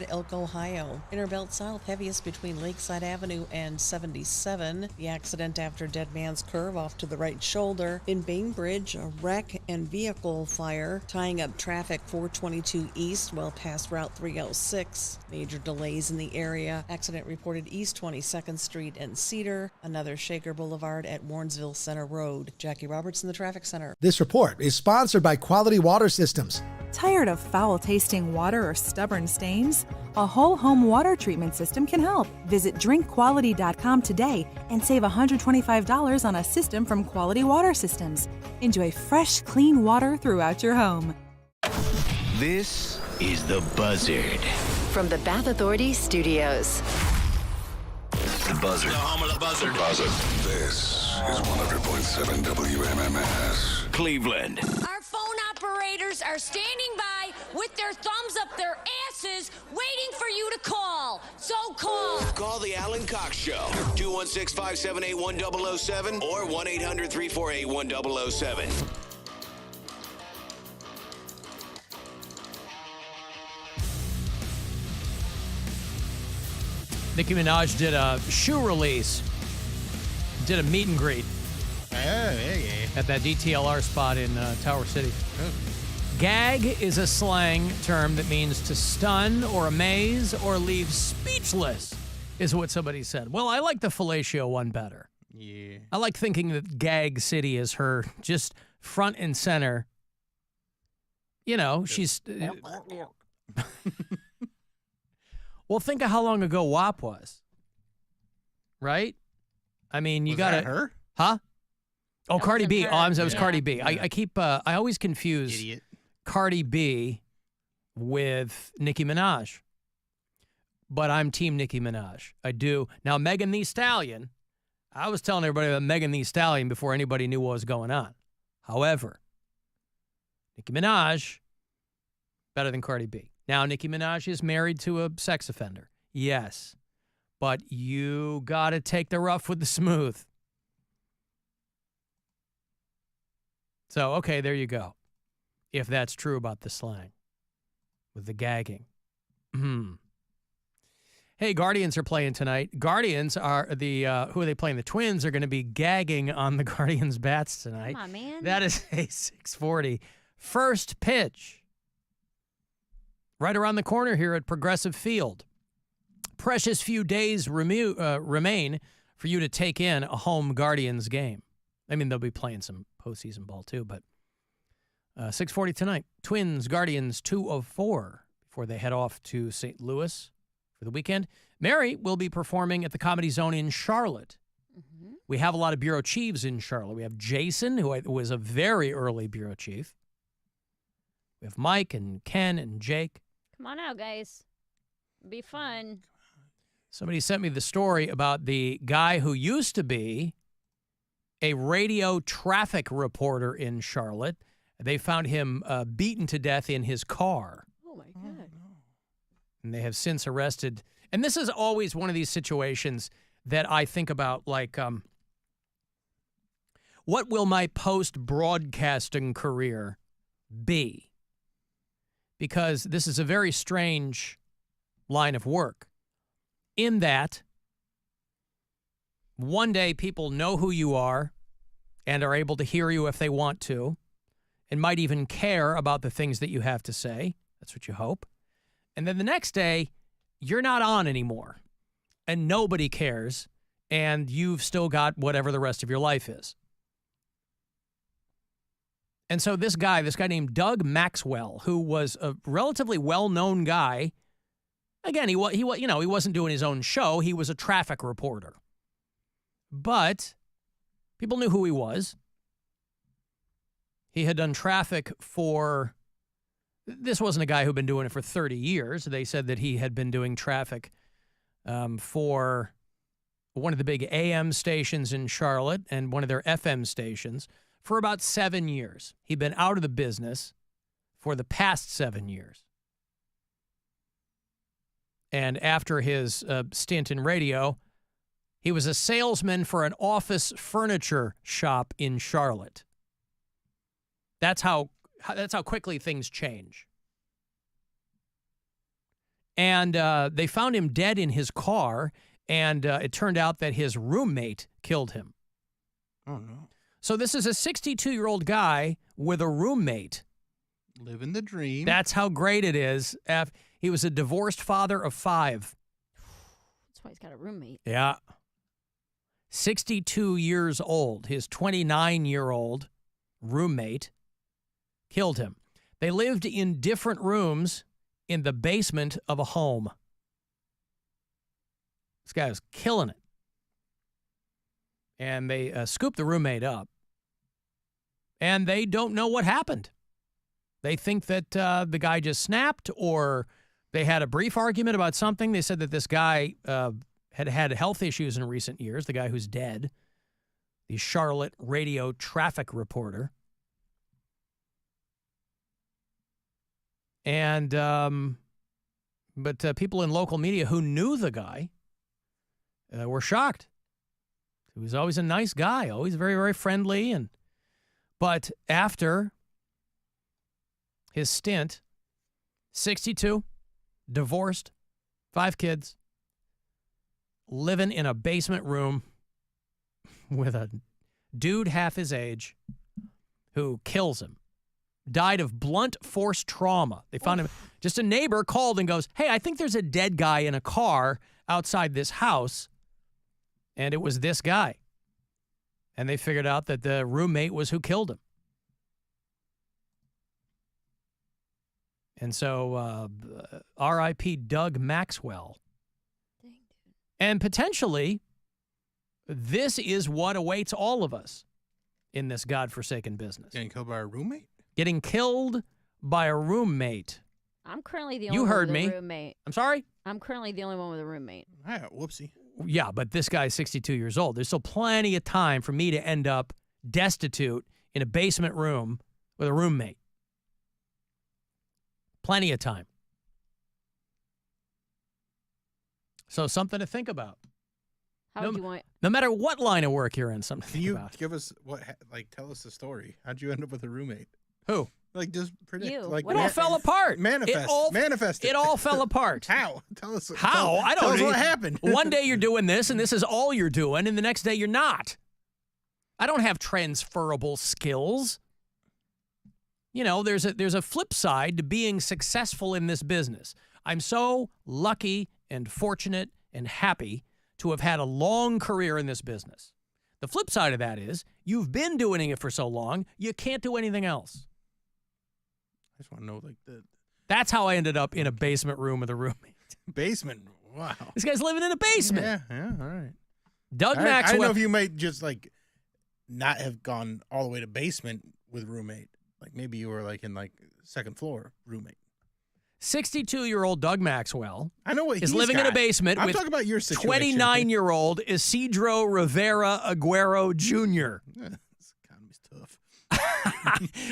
Elk, Ohio. Innerbelt South, heaviest between Lakeside Avenue and 77. The accident after Dead Man's Curve off to the right shoulder. In Bainbridge, a wreck and vehicle fire tying up traffic 422 East well past Route 306. Major delays in the area. Accident reported East 22nd Street and Cedar. Another Shaker Boulevard at Warrensville Center Road. Jackie Roberts in the Traffic Center. This report is sponsored by Quality Water Systems. Tired of foul-tasting water or stubborn stains? A whole home water treatment system can help. Visit drinkquality.com today and save $125 on a system from Quality Water Systems. Enjoy fresh, clean water throughout your home. This is The Buzzard. From the Bath Authority Studios. The Buzzard. The home of the Buzzard. The Buzzard. This is 100.7 WMMS. Cleveland. Our phone operators are standing by with their thumbs up their asses waiting for you to call. So call. Call the Alan Cox Show. 216-578-1007 or 1-800-348-1007. Nicki Minaj did a shoe release, did a meet and greet at that DTLR spot in Tower City. Gag is a slang term that means to stun or amaze or leave speechless, is what somebody said. Well, I like the fellatio one better. Yeah. I like thinking that Gag City is her just front and center. You know, she's... Well, think of how long ago WAP was, right? I mean, you got to... her? Huh? Oh, Cardi B. her. Oh, it was Yeah. Cardi B. I keep... I always confuse Idiot. Cardi B with Nicki Minaj. But I'm team Nicki Minaj. I do. Now, Megan Thee Stallion, I was telling everybody about Megan Thee Stallion before anybody knew what was going on. However, Nicki Minaj, better than Cardi B. Now, Nicki Minaj is married to a sex offender. Yes. But you got to take the rough with the smooth. So, okay, there you go. If that's true about the slang with the gagging. Hey, Guardians are playing tonight. Guardians are the, who are they playing? The Twins are going to be gagging on the Guardians bats tonight. Come on, man. That is a 6:40 first pitch. Right around the corner here at Progressive Field. Precious few days remain for you to take in a home Guardians game. I mean, they'll be playing some postseason ball too, but 6:40 tonight. Twins, Guardians, 2 of 4 before they head off to St. Louis for the weekend. Mary will be performing at the Comedy Zone in Charlotte. Mm-hmm. We have a lot of bureau chiefs in Charlotte. We have Jason, who was a very early bureau chief. We have Mike and Ken and Jake. Come on out, guys. Be fun. Somebody sent me the story about the guy who used to be a radio traffic reporter in Charlotte. They found him beaten to death in his car. Oh, my God. And they have since arrested. And this is always one of these situations that I think about, like, what will my post-broadcasting career be? Because this is a very strange line of work in that one day people know who you are and are able to hear you if they want to and might even care about the things that you have to say. That's what you hope. And then the next day, you're not on anymore and nobody cares and you've still got whatever the rest of your life is. And so this guy named Doug Maxwell, who was a relatively well-known guy, again, he wasn't doing his own show. He was a traffic reporter. But people knew who he was. He had done traffic for, this wasn't a guy who'd been doing it for 30 years. They said that he had been doing traffic for one of the big AM stations in Charlotte and one of their FM stations for about 7 years. He'd been out of the business for the past 7 years. And after his stint in radio, he was a salesman for an office furniture shop in Charlotte. That's how quickly things change. And they found him dead in his car, and it turned out that his roommate killed him. Oh, no. So this is a 62-year-old guy with a roommate. Living the dream. That's how great it is. He was a divorced father of 5. That's why he's got a roommate. Yeah. 62 years old. His 29-year-old roommate killed him. They lived in different rooms in the basement of a home. This guy was killing it. And they scooped the roommate up. And they don't know what happened. They think that the guy just snapped, or they had a brief argument about something. They said that this guy had had health issues in recent years, the guy who's dead, the Charlotte radio traffic reporter. And, but people in local media who knew the guy were shocked. He was always a nice guy, always very, very friendly. But after his stint, 62, divorced, 5 kids, living in a basement room with a dude half his age who kills him. Died of blunt force trauma. They found him. Just a neighbor called and goes, "Hey, I think there's a dead guy in a car outside this house." And it was this guy. And they figured out that the roommate was who killed him. And so R.I.P. Doug Maxwell. Dang, dude. And potentially, this is what awaits all of us in this godforsaken business. Getting killed by a roommate? Getting killed by a roommate. I'm currently the only You one heard with me. a roommate. I'm sorry? I'm currently the only one with a roommate. Ah, whoopsie. Yeah, but this guy's 62 years old. There's still plenty of time for me to end up destitute in a basement room with a roommate. Plenty of time. So something to think about. How would you want? No matter what line of work you're in, something to Can think you about. give us tell us the story? How'd you end up with a roommate? Who? Like, just predict. You. Like, What It all fell apart. Manifest. Manifest it. It all fell apart. How? Tell us. How? I don't tell us know. what happened. One day you're doing this, and this is all you're doing, and the next day you're not. I don't have transferable skills. You know, there's a flip side to being successful in this business. I'm so lucky and fortunate and happy to have had a long career in this business. The flip side of that is you've been doing it for so long, you can't do anything else. I just want to know, like, the That's how I ended up in a basement room with a roommate. basement. Wow. This guy's living in a basement. Yeah, all right. Doug I Maxwell. don't know if you might just, like, not have gone all the way to basement with roommate. Like, maybe you were, like, in, like, second floor roommate. 62-year-old Doug Maxwell I know what is he's living in a got. basement I'm with talking about your situation. 29-year-old Isidro Rivera Aguero Jr. This economy's tough.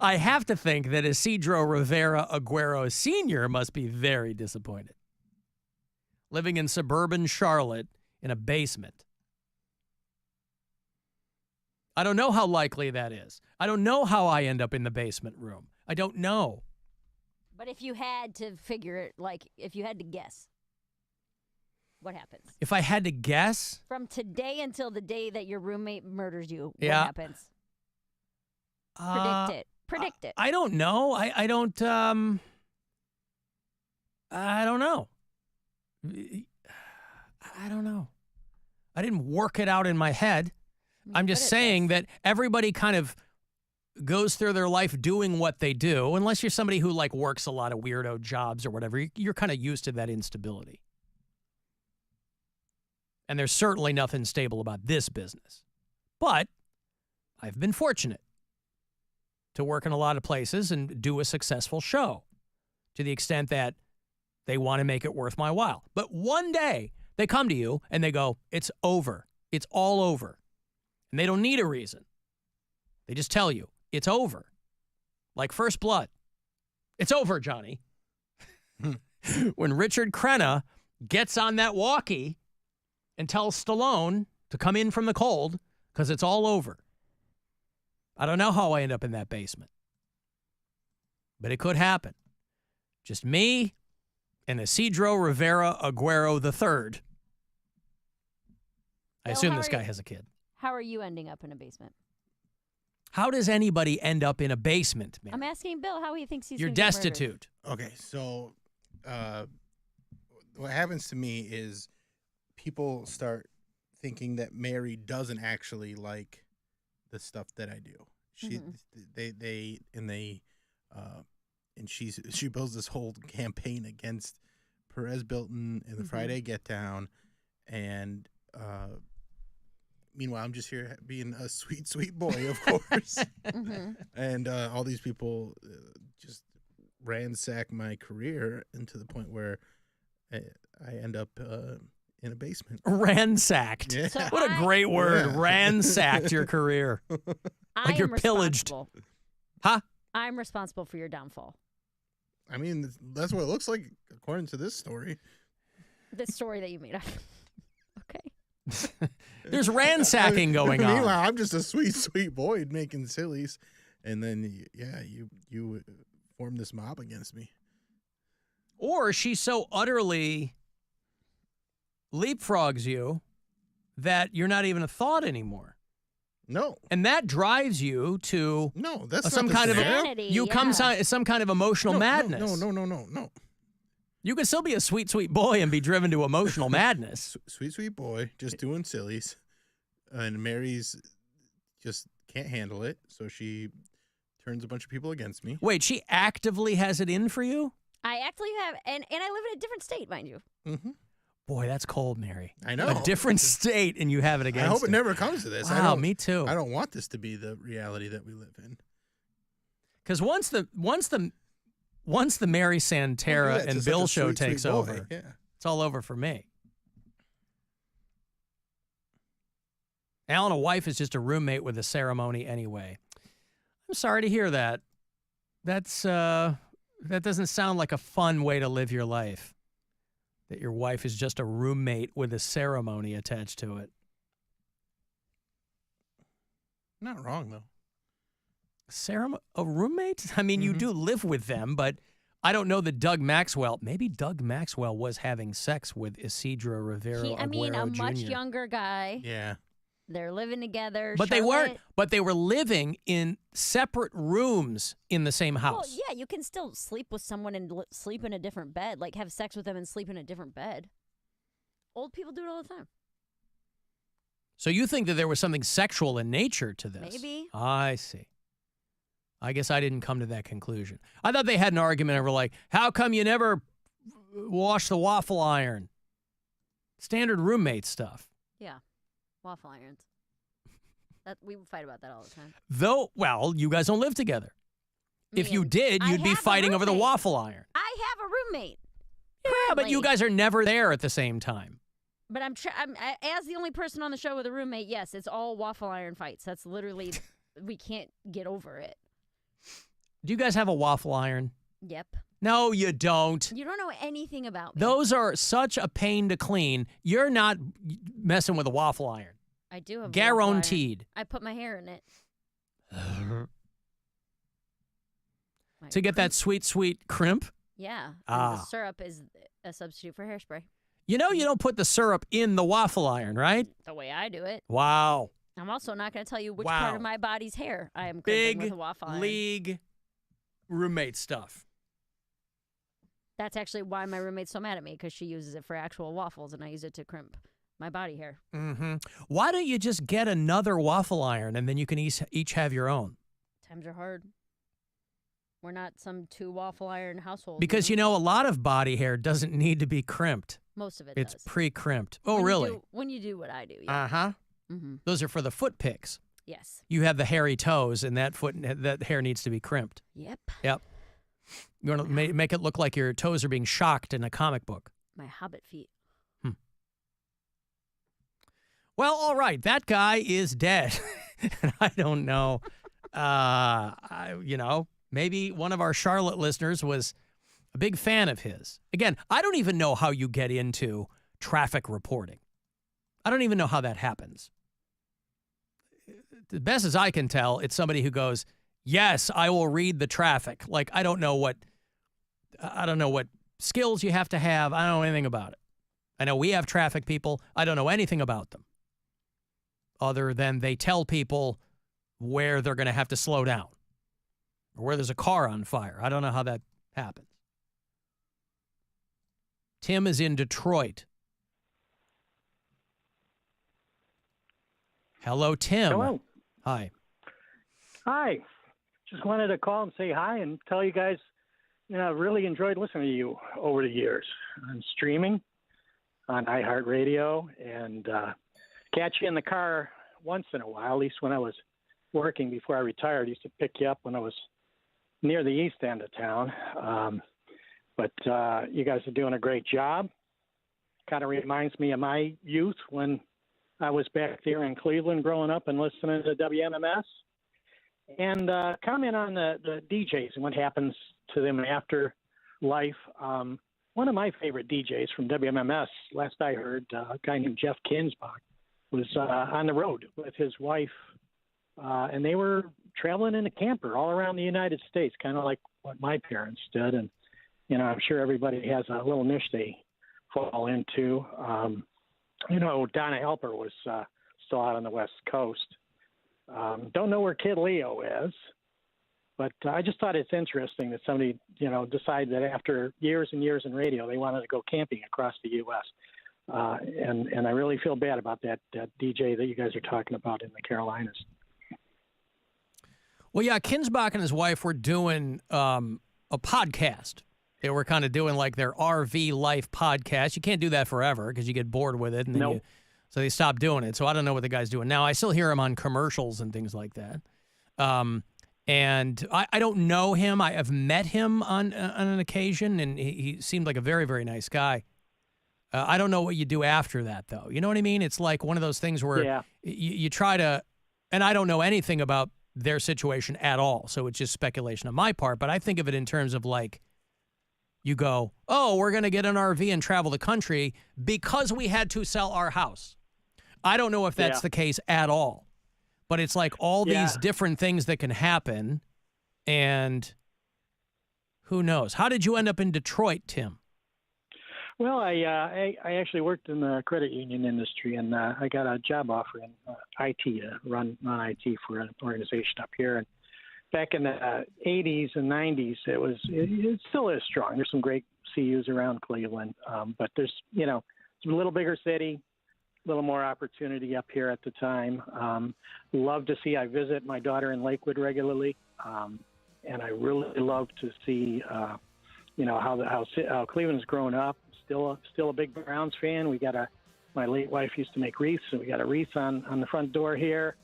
I have to think that Isidro Rivera Aguero Sr. must be very disappointed. Living in suburban Charlotte in a basement. I don't know how likely that is. I don't know how I end up in the basement room. I don't know. But if you had to figure it, like, if you had to guess, what happens? If I had to guess, From today until the day that your roommate murders you, Yeah. what happens? Predict it. Predict it. I don't know. I don't know. I don't know. I didn't work it out in my head. I'm just saying that everybody kind of goes through their life doing what they do, unless you're somebody who like works a lot of weirdo jobs or whatever. You're kind of used to that instability. And there's certainly nothing stable about this business. But I've been fortunate to work in a lot of places and do a successful show to the extent that they want to make it worth my while. But one day they come to you and they go, it's over. It's all over. And they don't need a reason. They just tell you, it's over. Like First Blood. It's over, Johnny. When Richard Crenna gets on that walkie and tells Stallone to come in from the cold because it's all over. I don't know how I end up in that basement. But it could happen. Just me and Isidro Rivera Aguero III. I Bill, assume how this are guy you- has a kid. How are you ending up in a basement? How does anybody end up in a basement, man? I'm asking Bill how he thinks he's You're gonna get murdered. destitute. Okay, so what happens to me is people start thinking that Mary doesn't actually like the stuff that I do. She, she builds this whole campaign against Perez Bilton and the Friday Get Down, and meanwhile I'm just here being a sweet, sweet boy, of course, and all these people just ransack my career into the point where I end up in a basement. Ransacked. Yeah. So What a great word. Yeah. Ransacked your career. Like you're pillaged. Huh? I'm responsible for your downfall. I mean, that's what it looks like according to this story. This story that you made up. Okay. There's ransacking going on. Meanwhile, I'm just a sweet, sweet boy making sillies, and then you form this mob against me. Or she so utterly leapfrogs you that you're not even a thought anymore. No, And that drives you to no, that's some not the kind of scenario. Insanity, you come yeah. some kind of emotional madness. No. You can still be a sweet, sweet boy and be driven to emotional madness. Sweet, sweet boy, just doing sillies, and Mary's just can't handle it, so she turns a bunch of people against me. Wait, she actively has it in for you? I actually have, and I live in a different state, mind you. Mm-hmm. Boy, that's cold, Mary. I know. A different state, and you have it against I hope it her. never comes to this. Wow, me too. I don't want this to be the reality that we live in. Because once the Mary Santora Yeah, and just Bill such a show sweet, takes sweet boy. over, Yeah. it's all over for me. Alan, a wife is just a roommate with a ceremony anyway. I'm sorry to hear that. That doesn't sound like a fun way to live your life. That your wife is just a roommate with a ceremony attached to it. Not wrong though. A roommate? I mean, you do live with them, but I don't know that Doug Maxwell. Maybe Doug Maxwell was having sex with Isidro Rivera Aguero a Jr. much younger guy. Yeah. They're living together. But they weren't. But they were living in separate rooms in the same house. Well, yeah, you can still sleep with someone and sleep in a different bed, like have sex with them and sleep in a different bed. Old people do it all the time. So you think that there was something sexual in nature to this? Maybe. I see. I guess I didn't come to that conclusion. I thought they had an argument over like, how come you never wash the waffle iron? Standard roommate stuff. Yeah, waffle irons. That we would fight about that all the time. Though, well, you guys don't live together. If you Man, did, I you'd be have a fighting over the roommate. waffle iron. I have a roommate. Yeah, but you currently. guys are never there at the same time. But I'm as the only person on the show with a roommate. Yes, it's all waffle iron fights. That's literally we can't get over it. Do you guys have a waffle iron? Yep. No, you don't. You don't know anything about me. Those are such a pain to clean. You're not messing with a waffle iron. I do have a waffle Guaranteed. iron. I put my hair in it. My To get that sweet, sweet crimp? Yeah. and Ah. The syrup is a substitute for hairspray. You know you don't put the syrup in the waffle iron, right? The way I do it. Wow. I'm also not going to tell you which Wow. part of my body's hair I am crimping Big with a waffle iron. league roommate stuff. That's actually why my roommate's so mad at me, because she uses it for actual waffles and I use it to crimp my body hair. Mm-hmm. Why don't you just get another waffle iron and then you can each have your own? Times are hard. We're not some two waffle iron household. Because, you know, a lot of body hair doesn't need to be crimped. Most of it It's does. pre-crimped. Oh, When you really? when you do what I do, yeah. Uh-huh. Mm-hmm. Those are for the foot picks. Yes. You have the hairy toes, and that hair needs to be crimped. Yep. Yep. You want to make it look like your toes are being shocked in a comic book. My hobbit feet. Well, all right. That guy is dead. And I don't know. Maybe one of our Charlotte listeners was a big fan of his. Again, I don't even know how you get into traffic reporting. I don't even know how that happens. The best as I can tell, it's somebody who goes, yes, I will read the traffic. Like, I don't know what skills you have to have. I don't know anything about it. I know we have traffic people. I don't know anything about them other than they tell people where they're going to have to slow down or where there's a car on fire. I don't know how that happens. Tim is in Detroit. Hello, Tim. Hello. Hi. Hi. Just wanted to call and say hi and tell you guys, I've really enjoyed listening to you over the years on streaming, on iHeartRadio, and catch you in the car once in a while, at least when I was working before I retired. I used to pick you up when I was near the east end of town. But you guys are doing a great job. Kind of reminds me of my youth when I was back there in Cleveland growing up and listening to WMMS. And comment on the DJs and what happens to them after life. One of my favorite DJs from WMMS, last I heard, a guy named Jeff Kinsbach, was on the road with his wife, and they were traveling in a camper all around the United States, kind of like what my parents did. And, I'm sure everybody has a little niche they fall into. Donna Helper was still out on the West Coast. Don't know where Kid Leo is, but I just thought it's interesting that somebody, decided that after years and years in radio, they wanted to go camping across the U.S. And I really feel bad about that DJ that you guys are talking about in the Carolinas. Well, yeah, Kinsbach and his wife were doing a podcast. They were kind of doing like their RV life podcast. You can't do that forever because you get bored with it. And then so they stopped doing it. So I don't know what the guy's doing now. I still hear him on commercials and things like that. And I don't know him. I have met him on an occasion, and he seemed like a very, very nice guy. I don't know what you do after that, though. You know what I mean? It's like one of those things where you try to, and I don't know anything about their situation at all, so it's just speculation on my part, but I think of it in terms of like, you go, oh, we're going to get an RV and travel the country because we had to sell our house. I don't know if that's the case at all, but it's like all these different things that can happen, and who knows? How did you end up in Detroit, Tim? Well, I actually worked in the credit union industry, and I got a job offer in IT to run IT for an organization up here. And back in the 80s and 90s, it still is strong. There's some great CUs around Cleveland, but there's, it's a little bigger city, a little more opportunity up here at the time. I visit my daughter in Lakewood regularly, and I really love to see, how Cleveland's grown up. Still a big Browns fan. We got my late wife used to make wreaths, so we got a wreath on the front door here.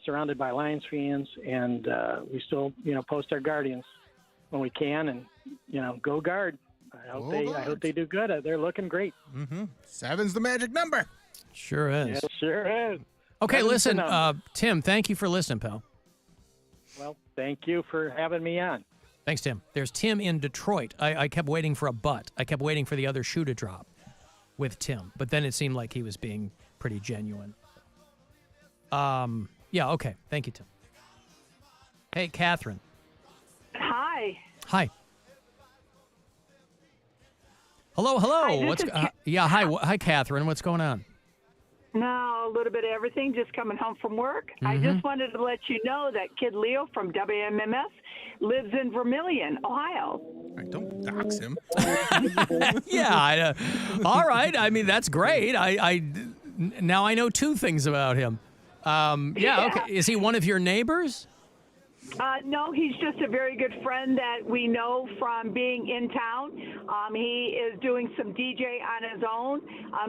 Surrounded by Lions fans, and we still, post our Guardians when we can, and go Guard. I hope they do good. They're looking great. Mm-hmm. 7's the magic number. Sure is. It sure is. Okay, listen, Tim, thank you for listening, pal. Well, thank you for having me on. Thanks, Tim. There's Tim in Detroit. I kept waiting for a but. I kept waiting for the other shoe to drop with Tim, but then it seemed like he was being pretty genuine. Yeah, okay. Thank you, Tim. Hey, Catherine. Hi. Hi. Hello. Hi, Hi, Catherine. What's going on? No, a little bit of everything, just coming home from work. I just wanted to let you know that Kid Leo from WMMS lives in Vermillion, Ohio. Don't dox him. Yeah. All right. I mean, that's great. Now I know two things about him. Okay. Is he one of your neighbors? No, he's just a very good friend that we know from being in town. He is doing some DJ on his own,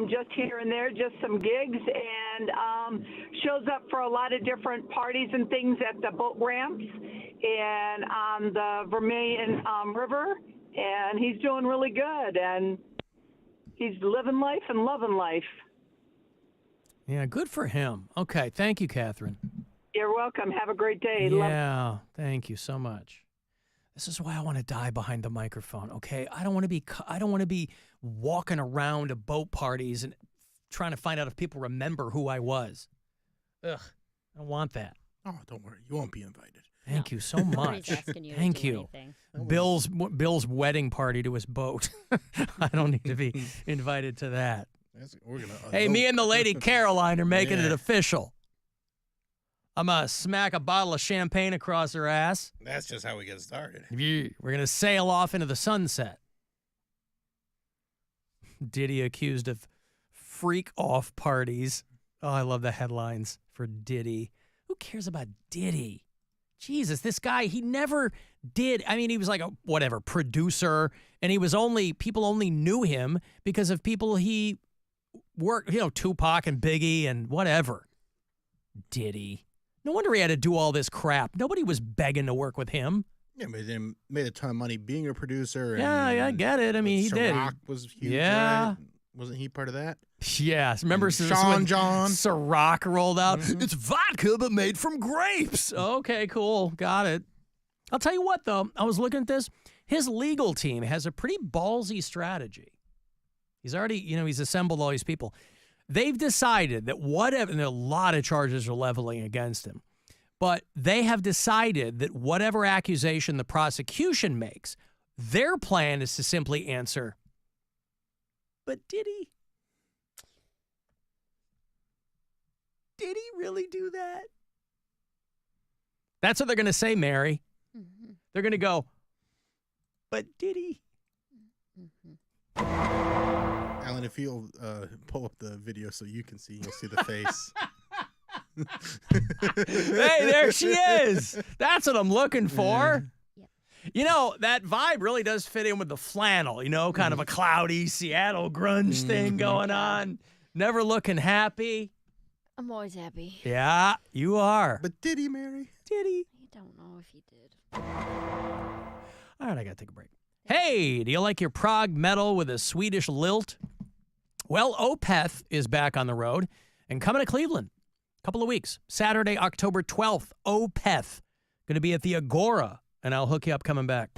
just here and there, just some gigs, and shows up for a lot of different parties and things at the boat ramps and on the Vermilion River, and he's doing really good, and he's living life and loving life. Yeah, good for him. Okay, thank you, Catherine. You're welcome. Have a great day. Yeah, thank you so much. This is why I want to die behind the microphone. Okay, I don't want to be walking around to boat parties and trying to find out if people remember who I was. Ugh, I don't want that. Oh, don't worry, you won't be invited. Thank you so Nobody's much. asking you to Thank do you. anything. Bill's wedding party to his boat. I don't need to be invited to that. We're gonna Hey, me and the lady Caroline are making it official. I'm going to smack a bottle of champagne across her ass. That's just how we get started. We're going to sail off into the sunset. Diddy accused of freak-off parties. Oh, I love the headlines for Diddy. Who cares about Diddy? Jesus, this guy, he never did. I mean, he was like a, whatever, producer, and people only knew him because of people he worked, Tupac and Biggie and whatever. Diddy. No wonder he had to do all this crap. Nobody was begging to work with him. Yeah, but he made a ton of money being a producer. Yeah, I get it. I mean, he did. Ciroc was huge, yeah. right? Wasn't he part of that? Yes. Remember Sean John? Ciroc rolled out. It's vodka, but made from grapes. Okay, cool. Got it. I'll tell you what, though. I was looking at this. His legal team has a pretty ballsy strategy. He's already, he's assembled all these people. They've decided that and a lot of charges are leveling against him, but they have decided that whatever accusation the prosecution makes, their plan is to simply answer, but did he? Did he really do that? That's what they're going to say, Mary. Mm-hmm. They're going to go, but did he? Mm-hmm. Alan, if you'll pull up the video so you can see, you'll see the face. Hey, there she is. That's what I'm looking for. Yeah. That vibe really does fit in with the flannel, kind of a cloudy Seattle grunge thing going on. Never looking happy. I'm always happy. Yeah, you are. But did he, Mary? Did he? I don't know if he did. All right, I got to take a break. Hey, do you like your prog metal with a Swedish lilt? Well, Opeth is back on the road and coming to Cleveland. A couple of weeks. Saturday, October 12th, Opeth. Going to be at the Agora, and I'll hook you up coming back.